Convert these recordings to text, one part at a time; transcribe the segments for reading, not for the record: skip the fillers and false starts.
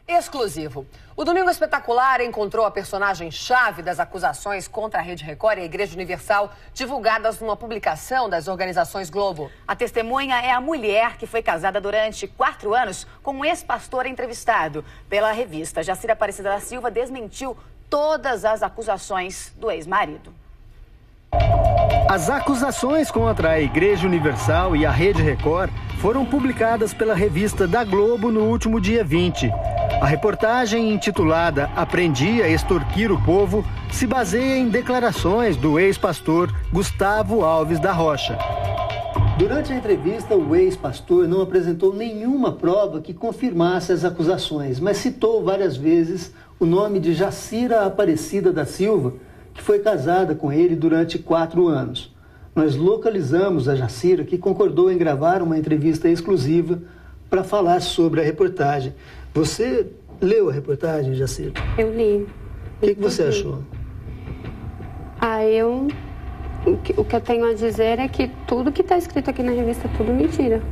exclusivo. O Domingo Espetacular encontrou a personagem-chave das acusações contra a Rede Record e a Igreja Universal, divulgadas numa publicação das organizações Globo. A testemunha é a mulher que foi casada durante 4 anos com um ex-pastor entrevistado pela revista. Jacira Aparecida da Silva desmentiu todas as acusações do ex-marido. As acusações contra a Igreja Universal e a Rede Record foram publicadas pela revista da Globo no último dia 20. A reportagem, intitulada "Aprendi a Extorquir o Povo", se baseia em declarações do ex-pastor Gustavo Alves da Rocha. Durante a entrevista, o ex-pastor não apresentou nenhuma prova que confirmasse as acusações, mas citou várias vezes o nome de Jacira Aparecida da Silva, que foi casada com ele durante 4 anos. Nós localizamos a Jacira, que concordou em gravar uma entrevista exclusiva para falar sobre a reportagem. Você leu a reportagem, Jacira? Eu li. O que você achou? O que eu tenho a dizer é que tudo que está escrito aqui na revista é tudo mentira.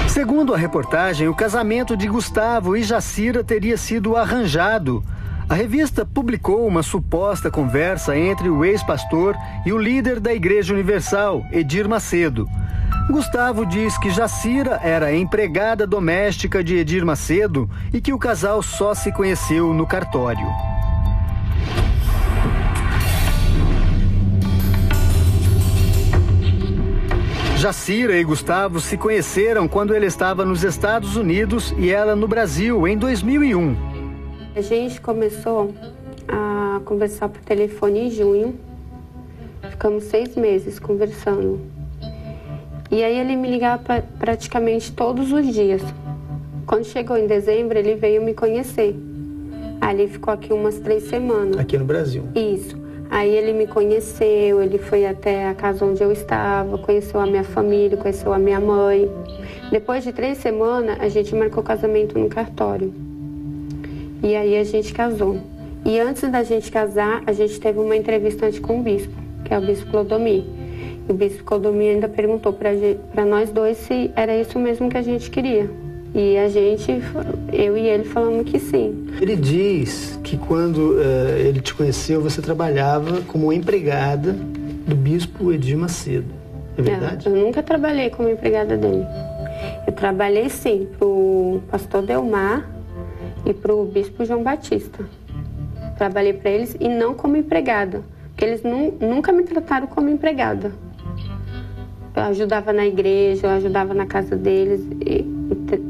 Segundo a reportagem, o casamento de Gustavo e Jacira teria sido arranjado. A revista publicou uma suposta conversa entre o ex-pastor e o líder da Igreja Universal, Edir Macedo. Gustavo diz que Jacira era empregada doméstica de Edir Macedo e que o casal só se conheceu no cartório. Jacira e Gustavo se conheceram quando ele estava nos Estados Unidos e ela no Brasil, em 2001. A gente começou a conversar por telefone em junho. Ficamos 6 meses conversando. E aí ele me ligava praticamente todos os dias. Quando chegou em dezembro, ele veio me conhecer. Aí ele ficou aqui umas 3 semanas. Aqui no Brasil? Isso. Aí ele me conheceu, ele foi até a casa onde eu estava, conheceu a minha família, conheceu a minha mãe. Depois de 3 semanas, a gente marcou casamento no cartório. E aí a gente casou. E antes da gente casar, a gente teve uma entrevista antes com o bispo, que é o bispo Clodomir. E o bispo Clodomir ainda perguntou para nós dois se era isso mesmo que a gente queria. E eu e ele falamos que sim. Ele diz que quando ele te conheceu, você trabalhava como empregada do bispo Edir Macedo. É verdade? Eu nunca trabalhei como empregada dele. Eu trabalhei sim pro pastor Delmar e pro bispo João Batista. Trabalhei para eles e não como empregada, porque eles nunca me trataram como empregada. Eu ajudava na igreja, eu ajudava na casa deles,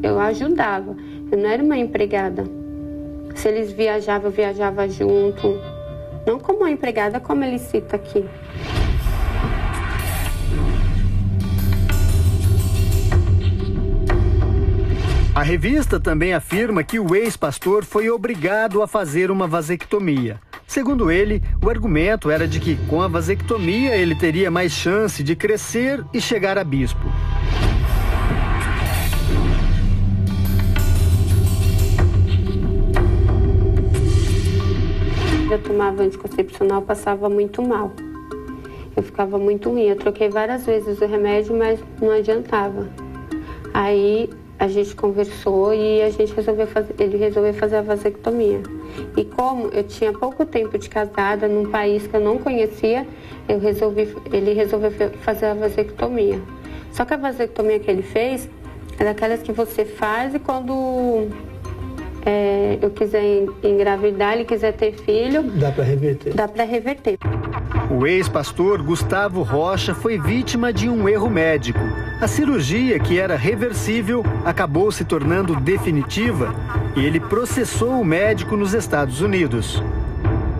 eu ajudava. Eu não era uma empregada. Se eles viajavam, eu viajava junto. Não como uma empregada, como ele cita aqui. A revista também afirma que o ex-pastor foi obrigado a fazer uma vasectomia. Segundo ele, o argumento era de que com a vasectomia ele teria mais chance de crescer e chegar a bispo. Eu tomava anticoncepcional, passava muito mal. Eu ficava muito ruim. Eu troquei várias vezes o remédio, mas não adiantava. Aí a gente conversou e ele resolveu fazer a vasectomia. E como eu tinha pouco tempo de casada num país que eu não conhecia, ele resolveu fazer a vasectomia. Só que a vasectomia que ele fez é daquelas que você faz e quando eu quiser engravidar, ele quiser ter filho... Dá para reverter. Dá para reverter. O ex-pastor Gustavo Rocha foi vítima de um erro médico. A cirurgia, que era reversível, acabou se tornando definitiva e ele processou o médico nos Estados Unidos.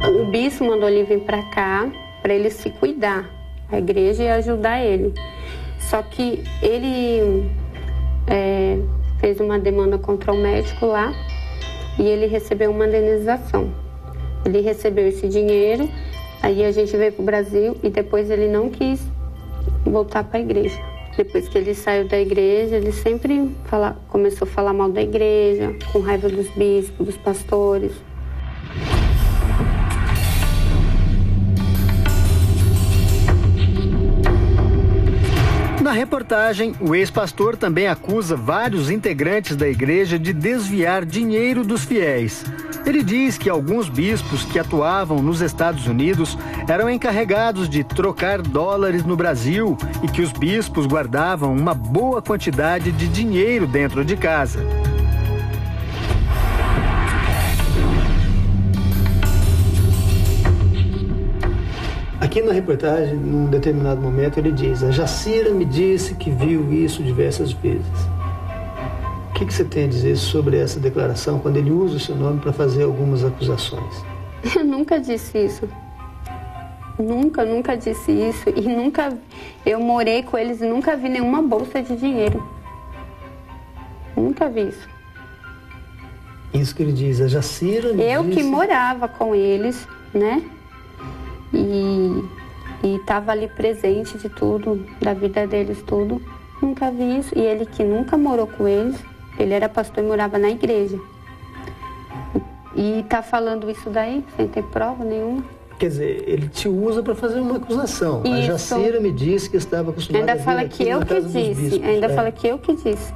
O bispo mandou ele vir para cá para ele se cuidar, a igreja ia ajudar ele. Só que ele fez uma demanda contra o médico lá e ele recebeu uma indenização. Ele recebeu esse dinheiro, aí a gente veio para o Brasil e depois ele não quis voltar para a igreja. Depois que ele saiu da igreja, ele sempre começou a falar mal da igreja, com raiva dos bispos, dos pastores. reportagem, o ex-pastor também acusa vários integrantes da igreja de desviar dinheiro dos fiéis. Ele diz que alguns bispos que atuavam nos Estados Unidos eram encarregados de trocar dólares no Brasil e que os bispos guardavam uma boa quantidade de dinheiro dentro de casa. Aqui na reportagem, num determinado momento, ele diz: a Jacira me disse que viu isso diversas vezes. O que você tem a dizer sobre essa declaração, quando ele usa o seu nome para fazer algumas acusações? Eu nunca disse isso. Nunca disse isso. E nunca... Eu morei com eles e nunca vi nenhuma bolsa de dinheiro. Nunca vi isso. Isso que ele diz, a Jacira me disse... Eu que morava com eles, né? E estava ali presente de tudo, da vida deles, tudo. Nunca vi isso. E ele que nunca morou com eles, ele era pastor e morava na igreja. E tá falando isso daí, sem ter prova nenhuma. Quer dizer, ele te usa para fazer uma acusação. Isso. A Jacira me disse que estava acostumada ainda fala que eu que disse. Ainda fala que eu que disse.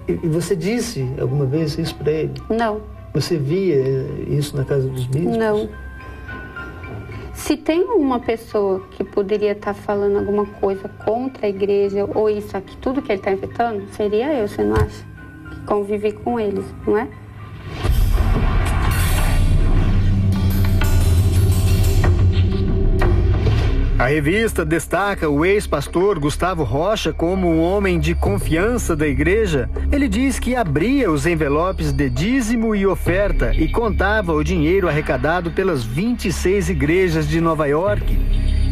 E você disse alguma vez isso para ele? Não. Você via isso na casa dos bispos? Não. Se tem uma pessoa que poderia estar falando alguma coisa contra a igreja ou isso aqui, tudo que ele está inventando, seria eu, você não acha? Que convive com eles, não é? A revista destaca o ex-pastor Gustavo Rocha como um homem de confiança da igreja. Ele diz que abria os envelopes de dízimo e oferta e contava o dinheiro arrecadado pelas 26 igrejas de Nova York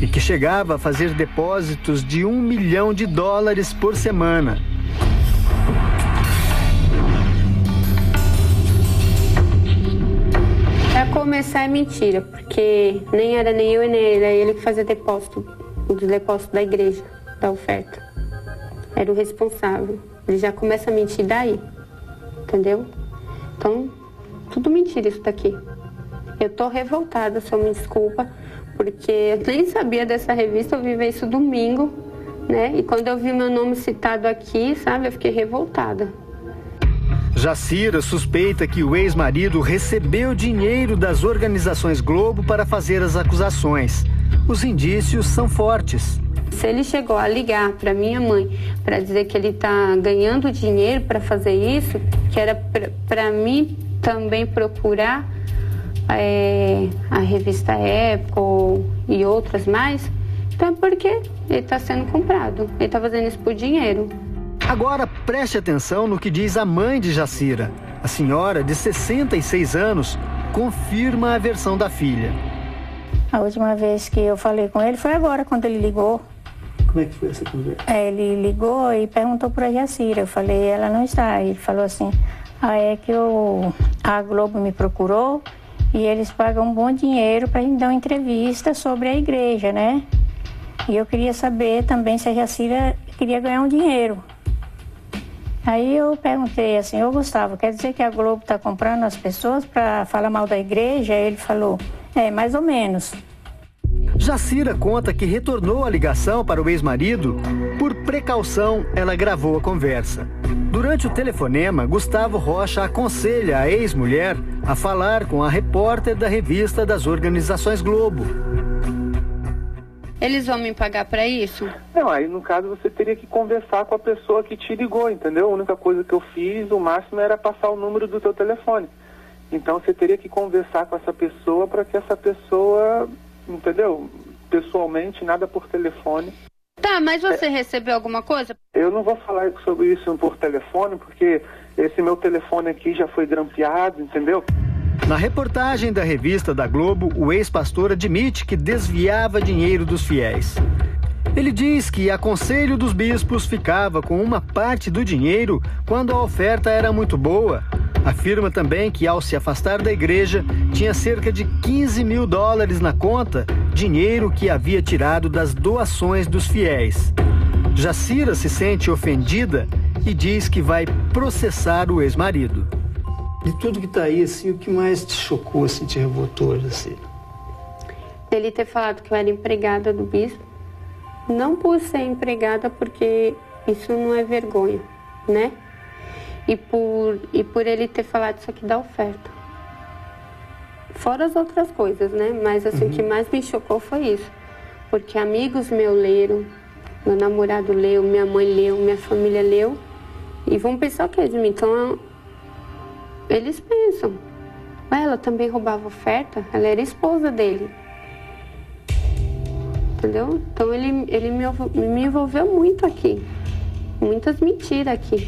e que chegava a fazer depósitos de $1 milhão por semana. Para começar é mentira, porque nem era nem eu e nem ele, era ele que fazia depósito, os depósitos da igreja, da oferta. Era o responsável. Ele já começa a mentir daí, entendeu? Então, tudo mentira isso daqui. Eu tô revoltada, só me desculpa, porque eu nem sabia dessa revista, eu vi ver isso domingo, né? E quando eu vi meu nome citado aqui, sabe, eu fiquei revoltada. Jacira suspeita que o ex-marido recebeu dinheiro das organizações Globo para fazer as acusações. Os indícios são fortes. Se ele chegou a ligar para minha mãe para dizer que ele está ganhando dinheiro para fazer isso, que era para mim também procurar a revista Época e outras mais, então é porque ele está sendo comprado. Ele está fazendo isso por dinheiro. Agora preste atenção no que diz a mãe de Jacira. A senhora, de 66 anos, confirma a versão da filha. A última vez que eu falei com ele foi agora, quando ele ligou. Como é que foi essa conversa? Ele ligou e perguntou para a Jacira. Eu falei, ela não está. Ele falou assim, é que a Globo me procurou e eles pagam um bom dinheiro para a gente dar uma entrevista sobre a igreja, né? E eu queria saber também se a Jacira queria ganhar um dinheiro. Aí eu perguntei assim, ô Gustavo, quer dizer que a Globo está comprando as pessoas para falar mal da igreja? Aí ele falou, mais ou menos. Jacira conta que retornou a ligação para o ex-marido. Por precaução, ela gravou a conversa. Durante o telefonema, Gustavo Rocha aconselha a ex-mulher a falar com a repórter da revista das organizações Globo. Eles vão me pagar para isso? Não, aí no caso você teria que conversar com a pessoa que te ligou, entendeu? A única coisa que eu fiz, o máximo, era passar o número do teu telefone. Então você teria que conversar com essa pessoa para que essa pessoa, entendeu? Pessoalmente, nada por telefone. Tá, mas você recebeu alguma coisa? Eu não vou falar sobre isso por telefone, porque esse meu telefone aqui já foi grampeado, entendeu? Na reportagem da revista da Globo, o ex-pastor admite que desviava dinheiro dos fiéis. Ele diz que, a conselho dos bispos, ficava com uma parte do dinheiro quando a oferta era muito boa. Afirma também que, ao se afastar da igreja, tinha cerca de $15 mil na conta, dinheiro que havia tirado das doações dos fiéis. Jacira se sente ofendida e diz que vai processar o ex-marido. De tudo que está aí, assim, o que mais te chocou, assim, te revoltou, Jacira? Ele ter falado que eu era empregada do bispo, Não por ser empregada, porque isso não é vergonha, né? E por ele ter falado isso aqui da oferta. Fora as outras coisas, né? Mas assim, o que mais me chocou foi isso. Porque amigos meus leram, meu namorado leu, minha mãe leu, minha família leu. E vão pensar o que de mim? Então, eles pensam. Ela também roubava oferta, ela era esposa dele. Entendeu? Então, ele me envolveu muito aqui. Muitas mentiras aqui.